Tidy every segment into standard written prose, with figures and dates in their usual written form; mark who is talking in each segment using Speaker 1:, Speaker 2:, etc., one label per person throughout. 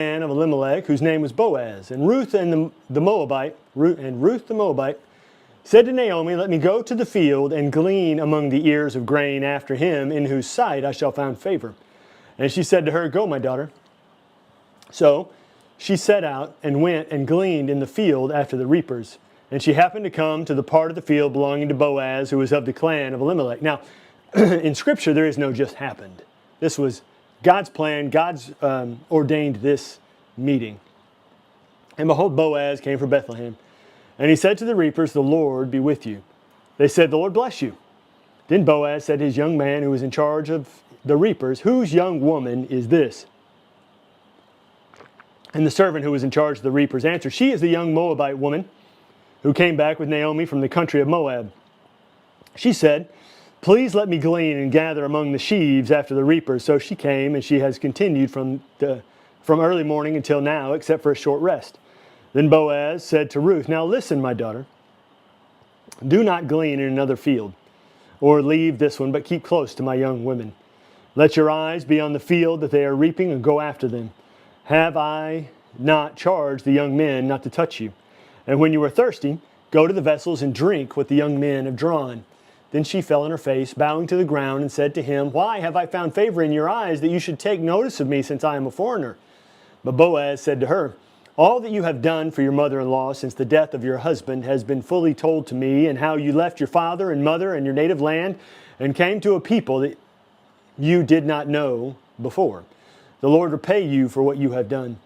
Speaker 1: man of Elimelech, whose name was Boaz. And Ruth the Moabite said to Naomi, let me go to the field and glean among the ears of grain after him, in whose sight I shall find favor. And she said to her, go, my daughter. So she set out and went and gleaned in the field after the reapers. And she happened to come to the part of the field belonging to Boaz, who was of the clan of Elimelech. Now, in Scripture, there is no just happened. This was God's plan. God's ordained this meeting. And behold, Boaz came from Bethlehem. And he said to the reapers, the Lord be with you. They said, the Lord bless you. Then Boaz said to his young man who was in charge of the reapers, whose young woman is this? And the servant who was in charge of the reapers answered, she is the young Moabite woman who came back with Naomi from the country of Moab. She said, please let me glean and gather among the sheaves after the reapers. So she came, and she has continued from early morning until now, except for a short rest. Then Boaz said to Ruth, now listen, my daughter, do not glean in another field, or leave this one, but keep close to my young women. Let your eyes be on the field that they are reaping, and go after them. Have I not charged the young men not to touch you? And when you are thirsty, go to the vessels and drink what the young men have drawn. Then she fell on her face, bowing to the ground, and said to him, why have I found favor in your eyes, that you should take notice of me, since I am a foreigner? But Boaz said to her, all that you have done for your mother-in-law since the death of your husband has been fully told to me, and how you left your father and mother and your native land and came to a people that you did not know before. The Lord repay you for what you have done,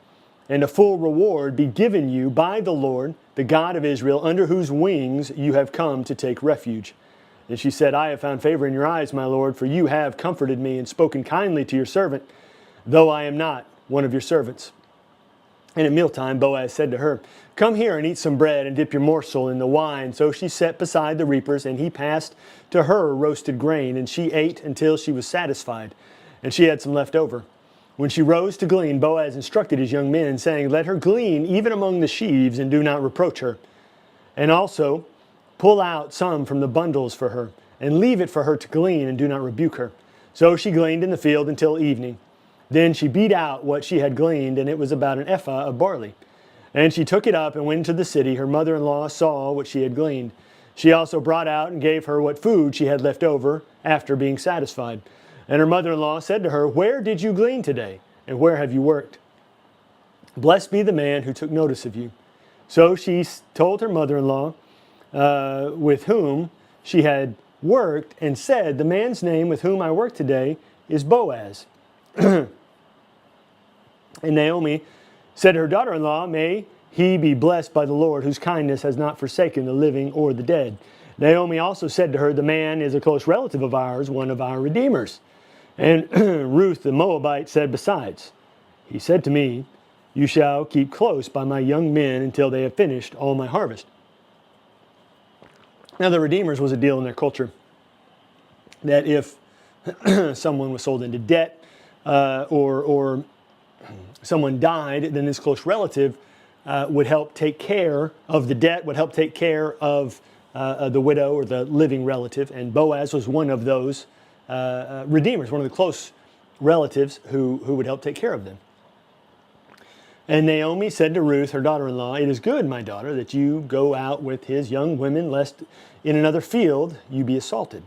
Speaker 1: and a full reward be given you by the Lord, the God of Israel, under whose wings you have come to take refuge. And she said, I have found favor in your eyes, my Lord, for you have comforted me and spoken kindly to your servant, though I am not one of your servants. And at mealtime, Boaz said to her, come here and eat some bread and dip your morsel in the wine. So she sat beside the reapers, and he passed to her roasted grain, and she ate until she was satisfied, and she had some left over. When she rose to glean, Boaz instructed his young men, saying, let her glean even among the sheaves, and do not reproach her. And also pull out some from the bundles for her, and leave it for her to glean, and do not rebuke her. So she gleaned in the field until evening. Then she beat out what she had gleaned, and it was about an ephah of barley. And she took it up and went into the city. Her mother-in-law saw what she had gleaned. She also brought out and gave her what food she had left over after being satisfied. And her mother-in-law said to her, where did you glean today, and where have you worked? Blessed be the man who took notice of you. So she told her mother-in-law with whom she had worked, and said, the man's name with whom I work today is Boaz. And Naomi said to her daughter-in-law, may he be blessed by the Lord, whose kindness has not forsaken the living or the dead. Naomi also said to her, the man is a close relative of ours, one of our redeemers. And Ruth the Moabite said besides, he said to me, you shall keep close by my young men until they have finished all my harvest. Now the redeemers was a deal in their culture that if someone was sold into debt, or someone died, then this close relative would help take care of the debt, would help take care of the widow or the living relative. And Boaz was one of those redeemers, one of the close relatives who would help take care of them. And Naomi said to Ruth, her daughter-in-law, it is good, my daughter, that you go out with his young women, lest in another field you be assaulted.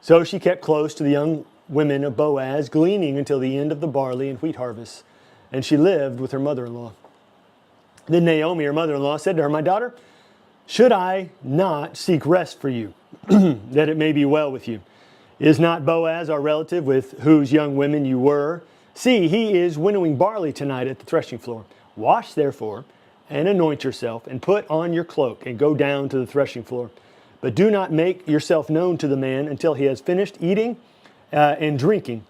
Speaker 1: So she kept close to the young women of Boaz, gleaning until the end of the barley and wheat harvests. And she lived with her mother-in-law. Then Naomi, her mother-in-law, said to her, my daughter, should I not seek rest for you, that it may be well with you? Is not Boaz our relative, with whose young women you were? See, he is winnowing barley tonight at the threshing floor. Wash, therefore, and anoint yourself, and put on your cloak, and go down to the threshing floor. But do not make yourself known to the man until he has finished eating and drinking.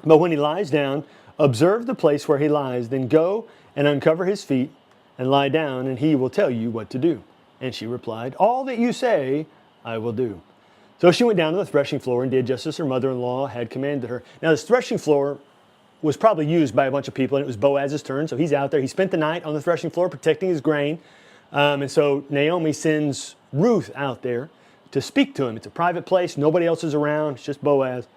Speaker 1: But when he lies down, observe the place where he lies, then go and uncover his feet, and lie down, and he will tell you what to do. And she replied, all that you say, I will do. So she went down to the threshing floor and did just as her mother-in-law had commanded her. Now this threshing floor was probably used by a bunch of people, and it was Boaz's turn. So he's out there. He spent the night on the threshing floor protecting his grain. And so Naomi sends Ruth out there to speak to him. It's a private place. Nobody else is around. It's just Boaz.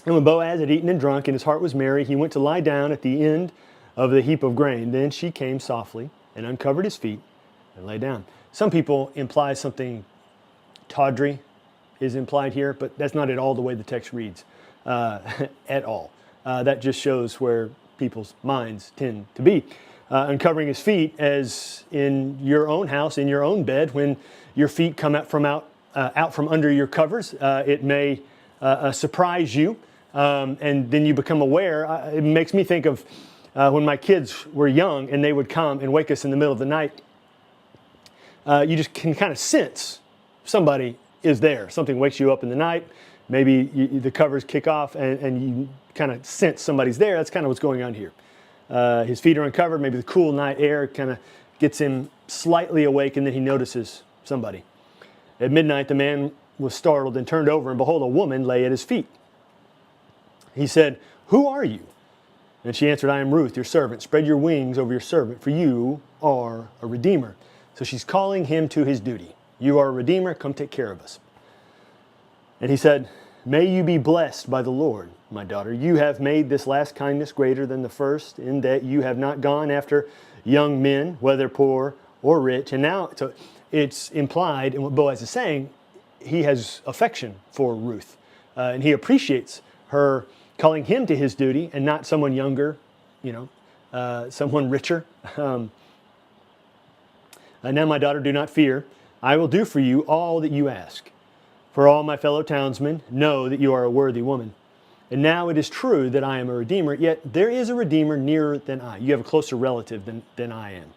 Speaker 1: And when Boaz had eaten and drunk and his heart was merry, he went to lie down at the end of the heap of grain. Then she came softly and uncovered his feet and lay down. Some people imply something tawdry is implied here, but that's not at all the way the text reads at all. That just shows where people's minds tend to be. Uncovering his feet, as in your own house, in your own bed, when your feet come out from under your covers, it may surprise you, and then you become aware. It makes me think of when my kids were young and they would come and wake us in the middle of the night. You just can kind of sense somebody is there. Something wakes you up in the night. Maybe the covers kick off and you kind of sense somebody's there. That's kind of what's going on here. His feet are uncovered. Maybe the cool night air kind of gets him slightly awake, and then he notices somebody. At midnight, the man was startled and turned over, and behold, a woman lay at his feet. He said, "Who are you?" And she answered, "I am Ruth, your servant. Spread your wings over your servant, for you are a redeemer." So she's calling him to his duty. You are a redeemer, come take care of us. And he said, "May you be blessed by the Lord, my daughter. You have made this last kindness greater than the first, in that you have not gone after young men, whether poor or rich." And now so it's implied in what Boaz is saying, he has affection for Ruth. And he appreciates her calling him to his duty and not someone younger, someone richer. "Now, my daughter, do not fear. I will do for you all that you ask. For all my fellow townsmen know that you are a worthy woman. And now it is true that I am a redeemer, yet there is a redeemer nearer than I. You have a closer relative than I am.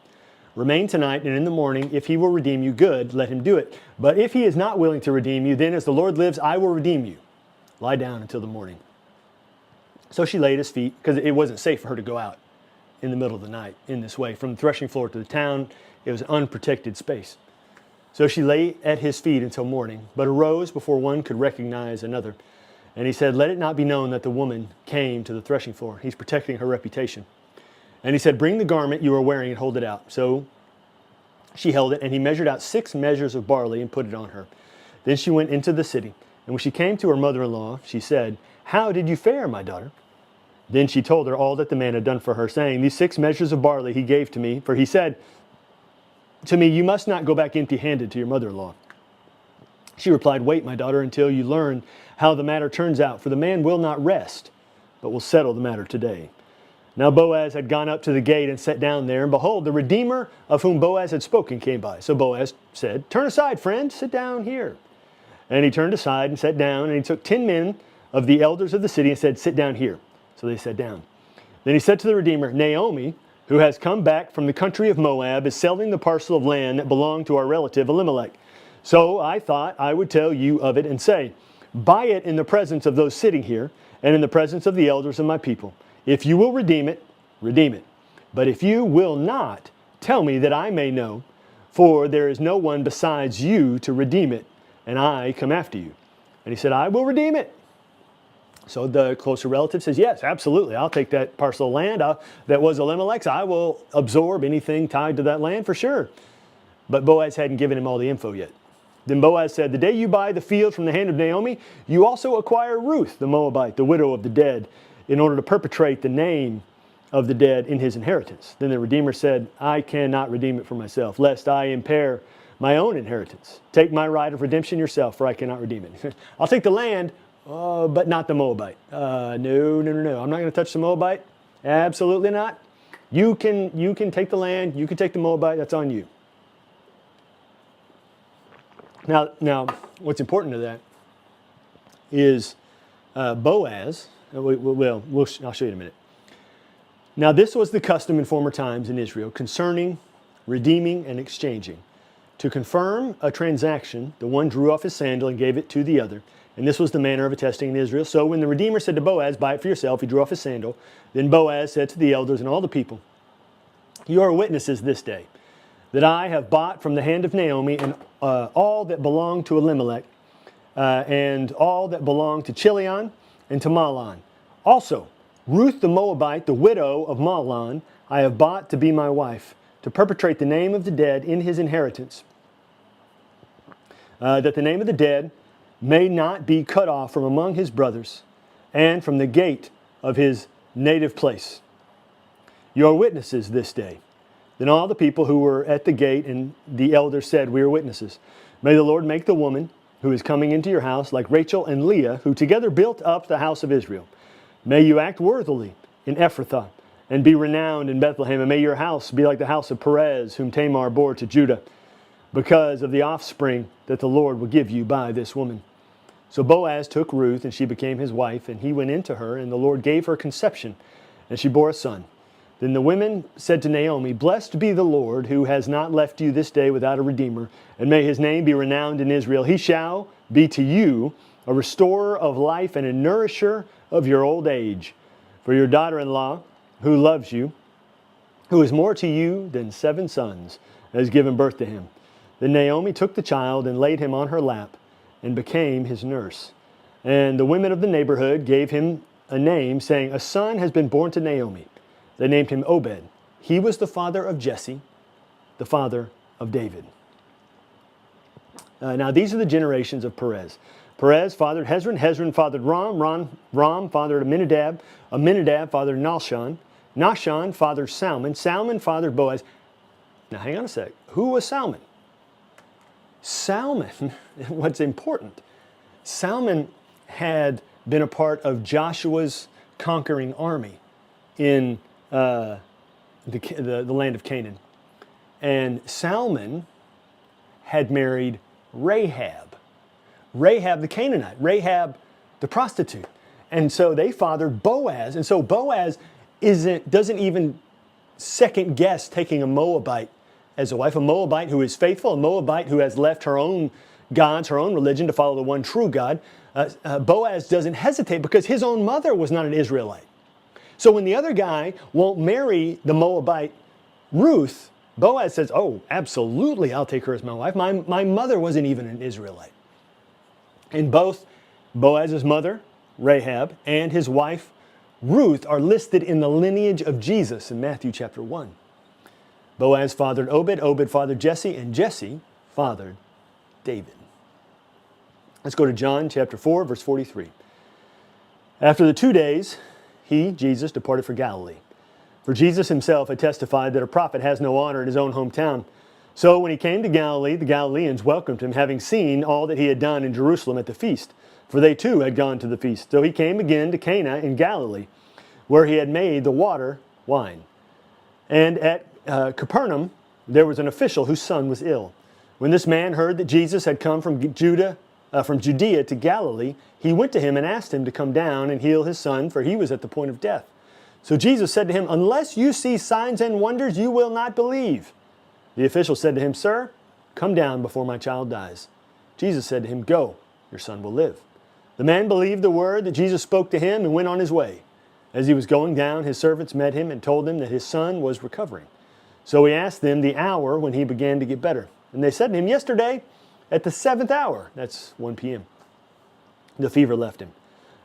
Speaker 1: Remain tonight, and in the morning, if he will redeem you, good, let him do it. But if he is not willing to redeem you, then as the Lord lives, I will redeem you. Lie down until the morning." So she lay at his feet, because it wasn't safe for her to go out in the middle of the night in this way. From the threshing floor to the town, it was an unprotected space. So she lay at his feet until morning, but arose before one could recognize another. And he said, "Let it not be known that the woman came to the threshing floor." He's protecting her reputation. And he said, "Bring the garment you are wearing and hold it out." So she held it, and he measured out 6 measures of barley and put it on her. Then she went into the city. And when she came to her mother-in-law, she said, "How did you fare, my daughter?" Then she told her all that the man had done for her, saying, "These 6 measures of barley he gave to me, for he said to me, 'You must not go back empty-handed to your mother-in-law.'" She replied, "Wait, my daughter, until you learn how the matter turns out, for the man will not rest, but will settle the matter today." Now Boaz had gone up to the gate and sat down there, and behold, the Redeemer of whom Boaz had spoken came by. So Boaz said, "Turn aside, friend, sit down here." And he turned aside and sat down, and he took 10 men of the elders of the city and said, "Sit down here." So they sat down. Then he said to the Redeemer, "Naomi, who has come back from the country of Moab, is selling the parcel of land that belonged to our relative Elimelech. So I thought I would tell you of it and say, buy it in the presence of those sitting here and in the presence of the elders of my people. If you will redeem it, redeem it. But if you will not, tell me that I may know, for there is no one besides you to redeem it, and I come after you." And he said, "I will redeem it." So the closer relative says, "Yes, absolutely. I'll take that parcel of land that was Elimelech's. I will absorb anything tied to that land for sure." But Boaz hadn't given him all the info yet. Then Boaz said, "The day you buy the field from the hand of Naomi, you also acquire Ruth, the Moabite, the widow of the dead, in order to perpetrate the name of the dead in his inheritance." Then the Redeemer said, "I cannot redeem it for myself, lest I impair my own inheritance. Take my right of redemption yourself, for I cannot redeem it." I'll take the land, but not the Moabite. No. I'm not going to touch the Moabite. Absolutely not. You can take the land. You can take the Moabite. That's on you. Now, what's important to that is Boaz. I'll show you in a minute. Now, this was the custom in former times in Israel concerning redeeming and exchanging. To confirm a transaction, the one drew off his sandal and gave it to the other. And this was the manner of attesting in Israel. So when the Redeemer said to Boaz, "Buy it for yourself," he drew off his sandal. Then Boaz said to the elders and all the people, "You are witnesses this day that I have bought from the hand of Naomi and all that belonged to Elimelech and all that belonged to Chilion and to Mahlon. Also, Ruth the Moabite, the widow of Mahlon, I have bought to be my wife, to perpetrate the name of the dead in his inheritance, that the name of the dead may not be cut off from among his brothers, and from the gate of his native place. You are witnesses this day. Then all the people who were at the gate and the elders said, we are witnesses. May the Lord make the woman who is coming into your house like Rachel and Leah, who together built up the house of Israel. May you act worthily in Ephrathah and be renowned in Bethlehem. And may your house be like the house of Perez, whom Tamar bore to Judah, because of the offspring that the Lord will give you by this woman. So Boaz took Ruth, and she became his wife, and he went into her, and the Lord gave her conception, and she bore a son. Then the women said to Naomi, blessed be the Lord, who has not left you this day without a redeemer, and may his name be renowned in Israel. He shall be to you a restorer of life and a nourisher of your old age. For your daughter-in-law, who loves you, who is more to you than 7 sons, has given birth to him. Then Naomi took the child and laid him on her lap and became his nurse. And the women of the neighborhood gave him a name, saying, a son has been born to Naomi. They named him Obed. He was the father of Jesse, the father of David. Now these are the generations of Perez. Perez fathered Hezron. Hezron fathered Ram. Ram fathered Amminadab. Amminadab fathered Nahshon. Nahshon fathered Salmon. Salmon fathered Boaz. Now hang on a sec. Who was Salmon? Salmon, what's important, Salmon had been a part of Joshua's conquering army in the land of Canaan. And Salmon had married Rahab. Rahab the Canaanite, Rahab the prostitute. And so they fathered Boaz. And so Boaz doesn't even second guess taking a Moabite as a wife, a Moabite who is faithful, a Moabite who has left her own gods, her own religion to follow the one true God. Boaz doesn't hesitate because his own mother was not an Israelite. So when the other guy won't marry the Moabite Ruth, Boaz says, oh, absolutely, I'll take her as my wife. My mother wasn't even an Israelite. And both Boaz's mother, Rahab, and his wife, Ruth, are listed in the lineage of Jesus in Matthew chapter 1. Boaz fathered Obed, Obed fathered Jesse, and Jesse fathered David. Let's go to John chapter 4, verse 43. After the 2 days, he, Jesus, departed for Galilee. For Jesus himself had testified that a prophet has no honor in his own hometown. So when he came to Galilee, the Galileans welcomed him, having seen all that he had done in Jerusalem at the feast, for they too had gone to the feast. So he came again to Cana in Galilee, where he had made the water wine. And at Capernaum, there was an official whose son was ill. When this man heard that Jesus had come from Judea to Galilee, he went to him and asked him to come down and heal his son, for he was at the point of death. So Jesus said to him, unless you see signs and wonders, you will not believe. The official said to him, sir, come down before my child dies. Jesus said to him, go, your son will live. The man believed the word that Jesus spoke to him and went on his way. As he was going down, his servants met him and told him that his son was recovering. So he asked them the hour when he began to get better. And they said to him, yesterday at the 7th hour, that's 1 p.m., the fever left him.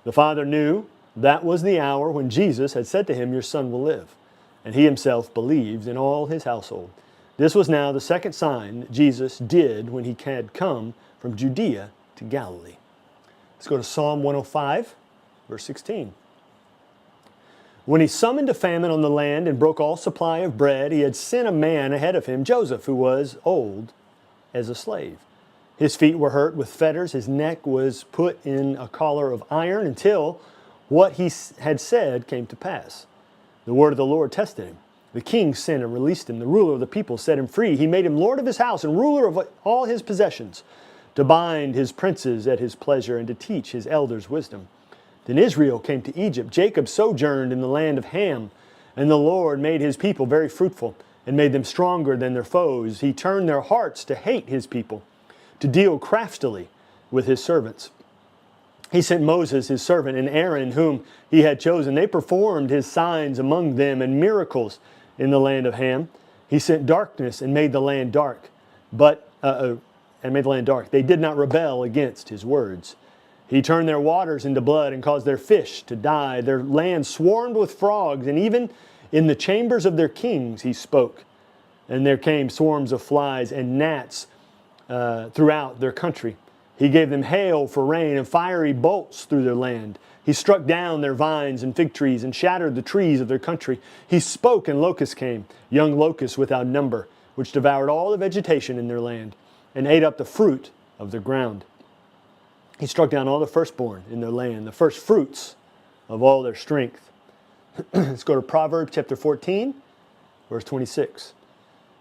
Speaker 1: The father knew that was the hour when Jesus had said to him, your son will live. And he himself believed in all his household. This was now the second sign that Jesus did when he had come from Judea to Galilee. Let's go to Psalm 105, verse 16. When he summoned a famine on the land and broke all supply of bread, he had sent a man ahead of him, Joseph, who was old as a slave. His feet were hurt with fetters, his neck was put in a collar of iron until what he had said came to pass. The word of the Lord tested him. The king sent and released him. The ruler of the people set him free. He made him lord of his house and ruler of all his possessions, to bind his princes at his pleasure and to teach his elders wisdom. Then Israel came to Egypt. Jacob sojourned in the land of Ham. And the Lord made his people very fruitful and made them stronger than their foes. He turned their hearts to hate his people, to deal craftily with his servants. He sent Moses, his servant, and Aaron, whom he had chosen. They performed his signs among them and miracles in the land of Ham. He sent darkness and made the land dark. They did not rebel against his words. He turned their waters into blood and caused their fish to die. Their land swarmed with frogs, and even in the chambers of their kings he spoke. And there came swarms of flies and gnats throughout their country. He gave them hail for rain and fiery bolts through their land. He struck down their vines and fig trees and shattered the trees of their country. He spoke and locusts came, young locusts without number, which devoured all the vegetation in their land and ate up the fruit of their ground. He struck down all the firstborn in their land, the first fruits of all their strength. Let's go to Proverbs chapter 14, verse 26.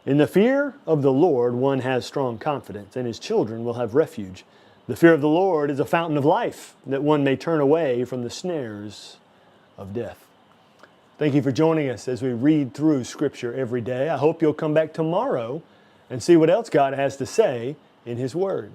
Speaker 1: In the fear of the Lord one has strong confidence, and his children will have refuge. The fear of the Lord is a fountain of life, that one may turn away from the snares of death. Thank you for joining us as we read through Scripture every day. I hope you'll come back tomorrow and see what else God has to say in His Word.